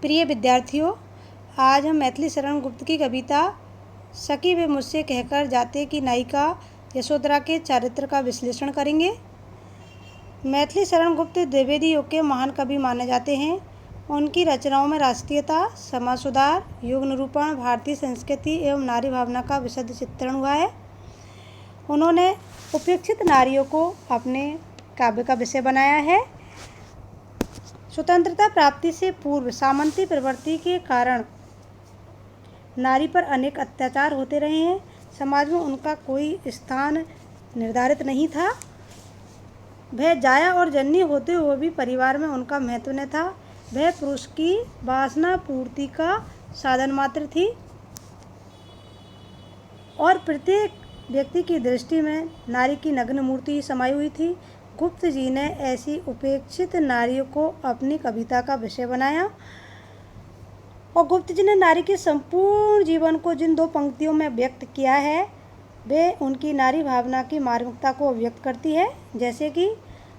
प्रिय विद्यार्थियों, आज हम मैथिली शरण गुप्त की कविता सखी वे मुझसे कहकर जाते की नायिका यशोधरा के चरित्र का विश्लेषण करेंगे। मैथिली शरण गुप्त द्विवेदी युग के महान कवि माने जाते हैं। उनकी रचनाओं में राष्ट्रीयता, समाज सुधार, युग निरूपण, भारतीय संस्कृति एवं नारी भावना का विशद चित्रण हुआ है। उन्होंने उपेक्षित नारियों को अपने काव्य का विषय बनाया है। स्वतंत्रता प्राप्ति से पूर्व सामंती प्रवृत्ति के कारण नारी पर अनेक अत्याचार होते रहे हैं। समाज में उनका कोई स्थान निर्धारित नहीं था। वह जाया और जननी होते हुए भी परिवार में उनका महत्व न था। वह पुरुष की वासना पूर्ति का साधन मात्र थी और प्रत्येक व्यक्ति की दृष्टि में नारी की नग्न मूर्ति समाई हुई थी। गुप्त जी ने ऐसी उपेक्षित नारियों को अपनी कविता का विषय बनाया और गुप्त जी ने नारी के संपूर्ण जीवन को जिन दो पंक्तियों में व्यक्त किया है वे उनकी नारी भावना की मार्मिकता को व्यक्त करती है। जैसे कि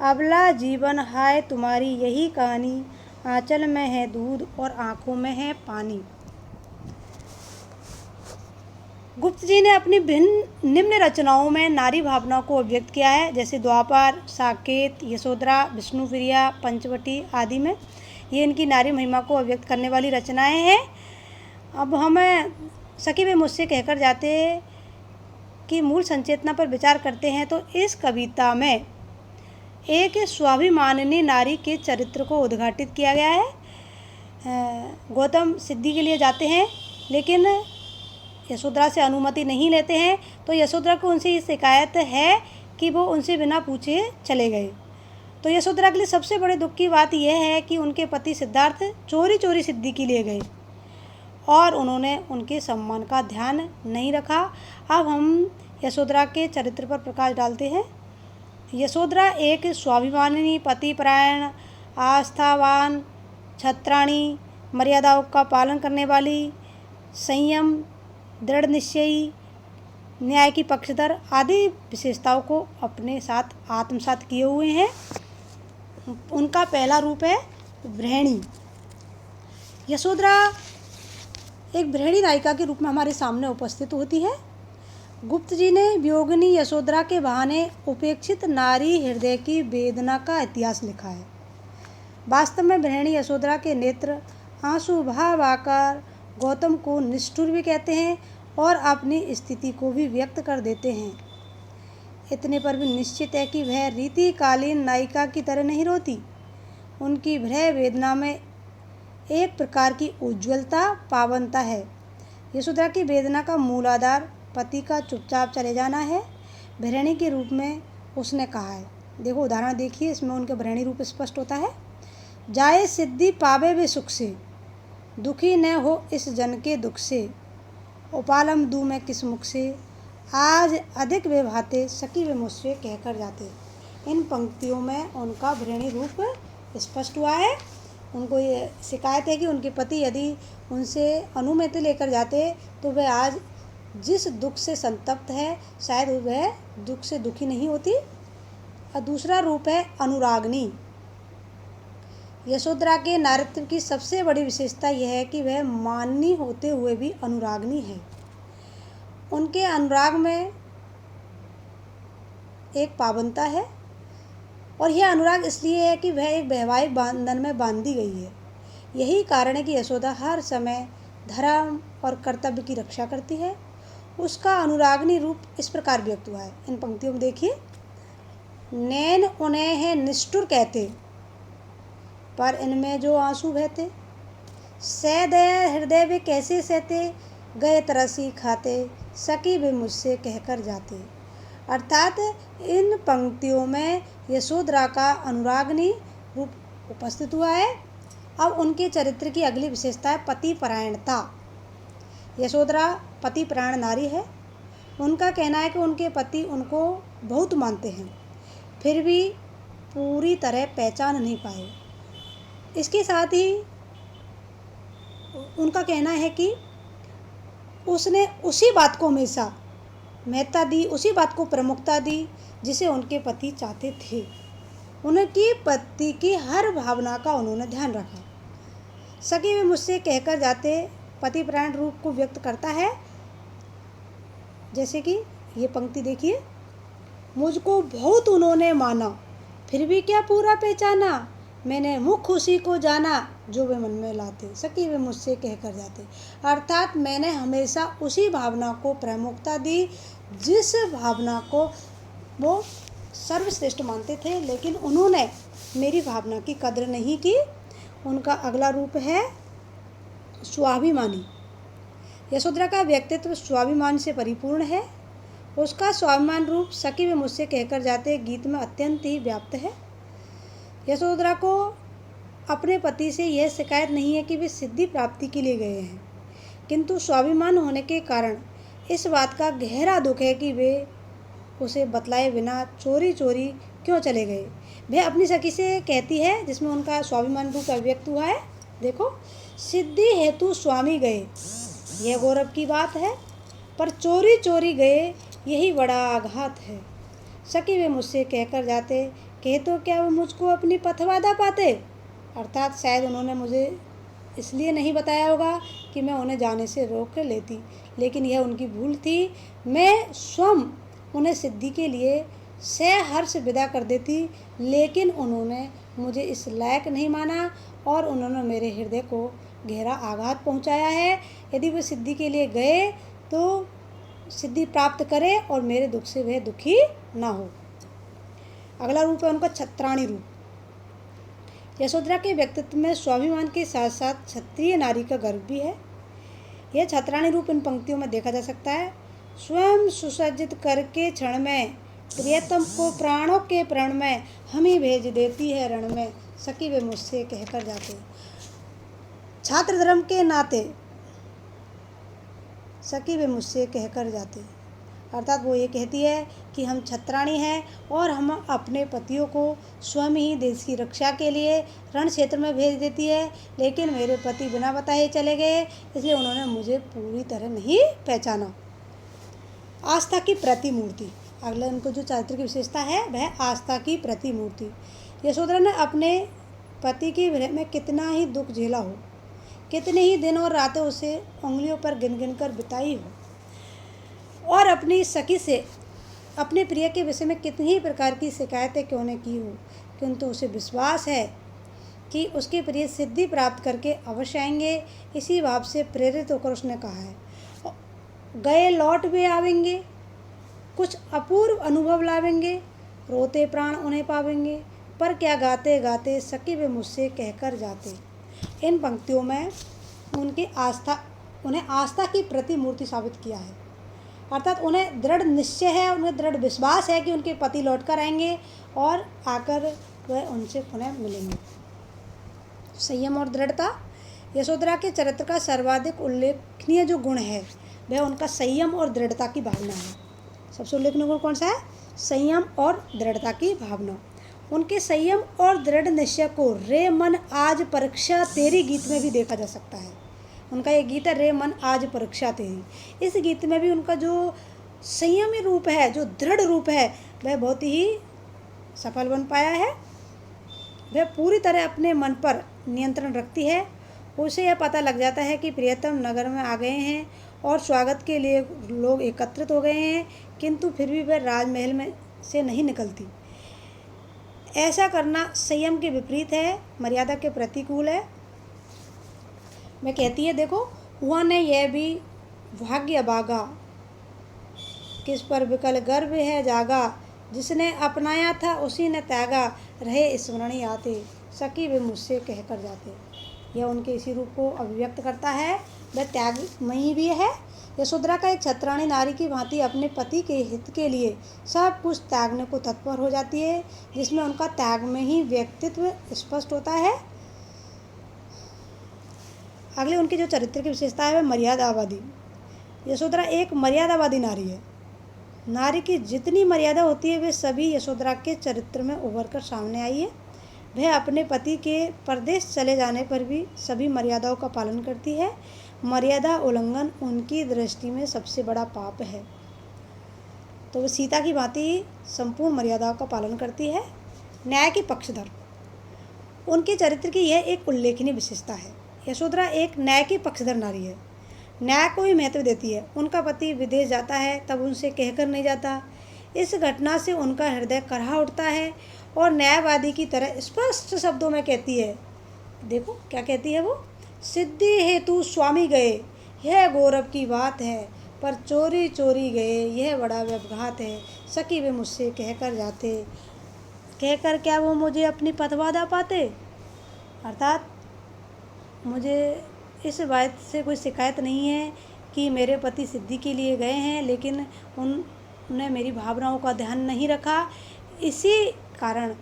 अबला जीवन हाय तुम्हारी यही कहानी, आंचल में है दूध और आँखों में है पानी। गुप्त जी ने अपनी भिन्न निम्न रचनाओं में नारी भावना को अभिव्यक्त किया है, जैसे द्वापर, साकेत, यशोधरा, विष्णुप्रिया, पंचवटी आदि में। ये इनकी नारी महिमा को अभिव्यक्त करने वाली रचनाएं हैं। अब हमें सखी वे मुझसे कहकर जाते कि मूल संचेतना पर विचार करते हैं तो इस कविता में एक स्वाभिमानिनी नारी के चरित्र को उद्घाटित किया गया है। गौतम सिद्धि के लिए जाते हैं लेकिन यशोधरा से अनुमति नहीं लेते हैं, तो यशोधरा को उनसे ये शिकायत है कि वो उनसे बिना पूछे चले गए। तो यशोधरा के लिए सबसे बड़े दुख की बात यह है कि उनके पति सिद्धार्थ चोरी चोरी सिद्धि के लिए गए और उन्होंने उनके सम्मान का ध्यान नहीं रखा। अब हम यशोधरा के चरित्र पर प्रकाश डालते हैं। यशोधरा एक स्वाभिमानी, पतिपरायण, आस्थावान, छत्राणी, मर्यादाओं का पालन करने वाली, संयम, दृढ़ निश्चयी, न्याय की पक्षधर आदि विशेषताओं को अपने साथ आत्मसात किए हुए हैं। उनका पहला रूप है गृहिणी। यशोधरा एक गृहिणी नायिका के रूप में हमारे सामने उपस्थित होती है। गुप्त जी ने वियोगिनी यशोधरा के बहाने उपेक्षित नारी हृदय की वेदना का इतिहास लिखा है। वास्तव में गृहिणी यशोधरा के नेत्र आंसू भाव आकर गौतम को निष्ठुर भी कहते हैं और अपनी स्थिति को भी व्यक्त कर देते हैं। इतने पर भी निश्चित है कि वह रीतिकालीन नायिका की तरह नहीं रोती। उनकी भय वेदना में एक प्रकार की उज्ज्वलता, पावनता है। यशोधरा की वेदना का मूल आधार पति का चुपचाप चले जाना है। गृहिणी के रूप में उसने कहा है, देखो उदाहरण देखिए, इसमें उनका गृहिणी रूप स्पष्ट होता है। जाए सिद्धि पावे वे सुख से, दुखी न हो इस जन के दुख से, उपालम दूँ मैं किस मुख से, आज अधिक वे भाते सखी वे मुझसे कहकर जाते। इन पंक्तियों में उनका गृहिणी रूप स्पष्ट हुआ है। उनको ये शिकायत है कि उनके पति यदि उनसे अनुमति लेकर जाते तो वह आज जिस दुख से संतप्त है शायद वह दुख से दुखी नहीं होती। और दूसरा रूप है अनुरागनी। यशोधरा के नारित्व की सबसे बड़ी विशेषता यह है कि वह माननी होते हुए भी अनुरागनी है। उनके अनुराग में एक पावनता है और यह अनुराग इसलिए है कि वह एक वैवाहिक बंधन में बांधी गई है। यही कारण है कि यशोदा हर समय धर्म और कर्तव्य की रक्षा करती है। उसका अनुरागनी रूप इस प्रकार व्यक्त हुआ है। इन पंक्तियों में देखिए, नैन उन्हें है निष्ठुर कहते, पर इनमें जो आंसू बहते, सदय हृदय वे कैसे सहते, गए तरसी खाते, सखी वे मुझसे कहकर जाते। अर्थात इन पंक्तियों में यशोधरा का अनुरागनी रूप उपस्थित हुआ है। अब उनके चरित्र की अगली विशेषता है पतिपरायणता। यशोधरा पतिपरायण नारी है। उनका कहना है कि उनके पति उनको बहुत मानते हैं फिर भी पूरी तरह पहचान नहीं पाए। इसके साथ ही उनका कहना है कि उसने उसी बात को हमेशा महत्ता दी, उसी बात को प्रमुखता दी जिसे उनके पति चाहते थे। उनकी पति की हर भावना का उन्होंने ध्यान रखा। सखी वे मुझसे कहकर जाते पति प्राण रूप को व्यक्त करता है। जैसे कि ये पंक्ति देखिए, मुझको बहुत उन्होंने माना, फिर भी क्या पूरा पहचाना, मैंने मुख उसी को जाना जो वे मन में लाते, सखी वे मुझसे कहकर जाते। अर्थात मैंने हमेशा उसी भावना को प्रमुखता दी जिस भावना को वो सर्वश्रेष्ठ मानते थे, लेकिन उन्होंने मेरी भावना की कद्र नहीं की। उनका अगला रूप है स्वाभिमानी। यशोधरा का व्यक्तित्व स्वाभिमान से परिपूर्ण है। उसका स्वाभिमान रूप सखी वे मुझसे कहकर जाते गीत में अत्यंत ही व्याप्त है। यशोधरा को अपने पति से यह शिकायत नहीं है कि वे सिद्धि प्राप्ति के लिए गए हैं, किंतु स्वाभिमान होने के कारण इस बात का गहरा दुख है कि वे उसे बतलाए बिना चोरी चोरी क्यों चले गए। वह अपनी सखी से कहती है, जिसमें उनका स्वाभिमान रूप अभिव्यक्त हुआ है। देखो, सिद्धि हेतु स्वामी गए, यह गौरव की बात है, पर चोरी चोरी गए यही बड़ा आघात है। सखी वे मुझसे कहकर जाते, कहे तो क्या वो मुझको अपनी पथवादा पाते, अर्थात शायद उन्होंने मुझे इसलिए नहीं बताया होगा कि मैं उन्हें जाने से रोक लेती, लेकिन यह उनकी भूल थी। मैं स्वयं उन्हें सिद्धि के लिए सहर्ष विदा कर देती, लेकिन उन्होंने मुझे इस लायक नहीं माना और उन्होंने मेरे हृदय को गहरा आघात पहुंचाया है। यदि वे सिद्धि के लिए गए तो सिद्धि प्राप्त करें और मेरे दुख से वह दुखी ना हो। अगला रूप है उनका छत्राणी रूप। यशोधरा के व्यक्तित्व में स्वाभिमान के साथ साथ क्षत्रिय नारी का गर्व भी है। यह छत्राणी रूप इन पंक्तियों में देखा जा सकता है। स्वयं सुसज्जित करके क्षण में प्रियतम को प्राणों के प्रण में हम ही भेज देती है रण में, सखी वे मुझसे कहकर जाते। छात्र धर्म के नाते सखी वे मुझसे कहकर जाते, अर्थात वो ये कहती है कि हम छत्राणी हैं और हम अपने पतियों को स्वयं ही देश की रक्षा के लिए रण क्षेत्र में भेज देती है, लेकिन मेरे पति बिना बताए चले गए, इसलिए उन्होंने मुझे पूरी तरह नहीं पहचाना। आस्था की प्रतिमूर्ति। अगला उनको जो चारित्र की विशेषता है वह आस्था की प्रतिमूर्ति। यशोधरा ने अपने पति के विरह में कितना ही दुख झेला हो, कितने ही दिन और रातें उसे उंगलियों पर गिन गिन कर बिताई हो, और अपनी सखी से अपने प्रिय के विषय में कितनी ही प्रकार की शिकायतें क्यों न की हो, किंतु उसे विश्वास है कि उसके प्रिय सिद्धि प्राप्त करके अवश्य आएंगे। इसी भाव से प्रेरित होकर उसने कहा है, गए लौट भी आवेंगे, कुछ अपूर्व अनुभव लावेंगे, रोते प्राण उन्हें पावेंगे, पर क्या गाते गाते सखी वे मुझसे कहकर जाते। इन पंक्तियों में उन्हें आस्था की प्रतिमूर्ति साबित किया है, अर्थात उन्हें दृढ़ निश्चय है, उन्हें दृढ़ विश्वास है कि उनके पति लौट कर आएंगे और आकर वह उनसे पुनः मिलेंगे। संयम और दृढ़ता। यशोधरा के चरित्र का सर्वाधिक उल्लेखनीय जो गुण है वह उनका संयम और दृढ़ता की भावना है। सबसे उल्लेखनीय गुण कौन सा है? संयम और दृढ़ता की भावना। उनके संयम और दृढ़ निश्चय को रे मन आज परीक्षा तेरी गीत में भी देखा जा सकता है। उनका ये गीत है रे मन आज परीक्षा तेरी। इस गीत में भी उनका जो संयमी रूप है, जो दृढ़ रूप है, वह बहुत ही सफल बन पाया है। वह पूरी तरह अपने मन पर नियंत्रण रखती है। उसे यह पता लग जाता है कि प्रियतम नगर में आ गए हैं और स्वागत के लिए लोग एकत्रित हो गए हैं, किंतु फिर भी वह राजमहल में से नहीं निकलती। ऐसा करना संयम के विपरीत है, मर्यादा के प्रतिकूल है। मैं कहती है, देखो, हुआ ने यह भी भाग्य अभागा, किस पर विकल गर्व है जागा, जिसने अपनाया था उसी ने त्यागा, रहे स्मरण आते, सखी वे मुझसे कहकर जाते। यह उनके इसी रूप को अभिव्यक्त करता है। वह त्यागमयी भी है। यशोधरा का एक छत्राणी नारी की भांति अपने पति के हित के लिए सब कुछ त्यागने को तत्पर हो जाती है, जिसमें उनका त्याग में ही व्यक्तित्व स्पष्ट होता है। अगले उनकी जो चरित्र की विशेषता है वह मर्यादावादी। यशोधरा एक मर्यादावादी नारी है। नारी की जितनी मर्यादा होती है वे सभी यशोधरा के चरित्र में उभर कर सामने आई है। वह अपने पति के परदेश चले जाने पर भी सभी मर्यादाओं का पालन करती है। मर्यादा उल्लंघन उनकी दृष्टि में सबसे बड़ा पाप है। तो वह सीता की भांति संपूर्ण मर्यादाओं का पालन करती है। न्याय की पक्षधर। उनके चरित्र की यह एक उल्लेखनीय विशेषता है। यशोधरा एक न्याय की पक्षधर नारी है, न्याय को ही महत्व देती है। उनका पति विदेश जाता है तब उनसे कहकर नहीं जाता। इस घटना से उनका हृदय करहा उठता है और न्यायवादी की तरह स्पष्ट शब्दों में कहती है, देखो क्या कहती है वो, सिद्धि हेतु स्वामी गए, यह गौरव की बात है, पर चोरी चोरी गए, यह बड़ा व्यवघात है। सखी वे मुझसे कहकर जाते, कहकर क्या वो मुझे अपनी पथ बाधा पाते। अर्थात मुझे इस बात से कोई शिकायत नहीं है कि मेरे पति सिद्धि के लिए गए हैं, लेकिन उन्होंने मेरी भावनाओं का ध्यान नहीं रखा, इसी कारण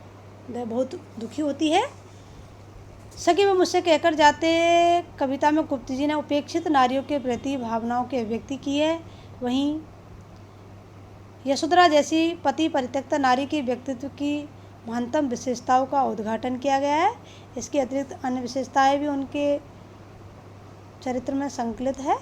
वह बहुत दुखी होती है। सखी वे मुझसे कहकर जाते कविता में गुप्त जी ने उपेक्षित नारियों के प्रति भावनाओं की अभिव्यक्ति की है। वहीं यशोधरा जैसी पति परित्यक्ता नारी के व्यक्तित्व की महत्तम विशेषताओं का उद्घाटन किया गया है। इसके अतिरिक्त अन्य विशेषताएं भी उनके चरित्र में संकलित है।